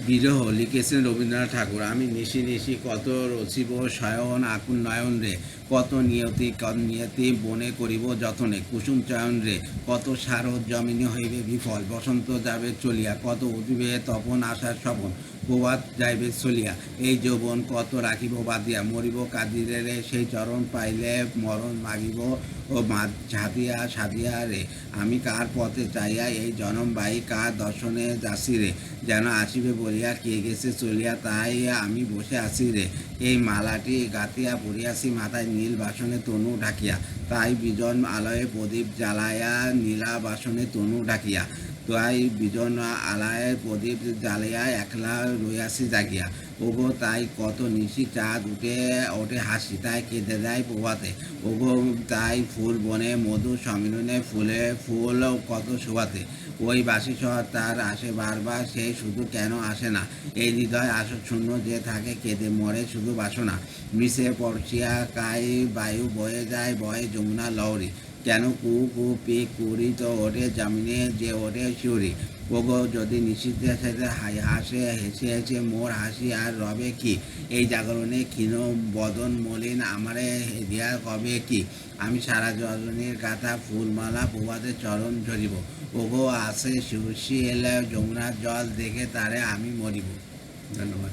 বিরহ লিখেছেন রবীন্দ্রনাথ ঠাকুর। আমি নিশি নিশি কত রচিব শয়ন আকুল নয়ন রে, কত নিয়তি বনে করিব যতনে, কুসুম চয়ন রে কত সারদ জমিনে হইবে বিফল, বসন্ত যাবে চলিয়া কত উঠিবে তপন আশার স্বপন, প্রভাত যাইবে চলিয়া এই যৌবন কত রাখিব বাঁধিয়া, মরিব কাঁদিরে রে সেই চরণ পাইলে মরণ মাগিব ও ঝাঁতিয়া সাধিয়া রে, আমি কার পথে চাইয়া এই জনম বাই কার দর্শনে যাসি রে, যেন আসিবে বলিয়া কে গেছে চলিয়া তাই আমি বসে আছি রে, এই মালাটি গাতিয়া পড়িয়াছি মাথায় নীল বাসনে তনু ঢাকিয়া, তাই বিজন আলয়ে প্রদীপ জ্বালাইয়া নীলা বাসনে তনু ঢাকিয়া, তাই বিজন আলয়ে প্রদীপ জ্বালিয়া একলা রইয়াছি জাগিয়া, ওগো তাই কত নিশি চাঁদ উঠে ওঠে হাসি, তাই কেঁদে দেয় প্রভাতে, ওগো তাই ফুল বনে মধু সম্মিলনে ফুলে ফুল কত শোভাতে, ওই বাসি শহর তার আসে বারবার সে শুধু কেন আসে না, এই হৃদয় আসর শূন্য যে থাকে কেঁদে মরে শুধু বাসনা, মিশে পড়শিয়া কাই বায়ু বয়ে যায় বয়ে যমুনা লহরী, কেন কু কু পি কুড়ি তো ওঠে জামিনে যে ওঠে শিউরি, ওগো যদি নিষিদ্ধের সাথে হাসে হেসে হেসে মোর হাসি আর রবে কি, এই জাগরণে ক্ষীণ বদন মলিন আমারে হেদিয়া কবে কি, আমি সারা জলনীর গাথা ফুলমালা প্রভাতে চরণ ঝরিব, ওগো আসে সুশীল যমুনার জল দেখে তারে আমি মরিব। ধন্যবাদ।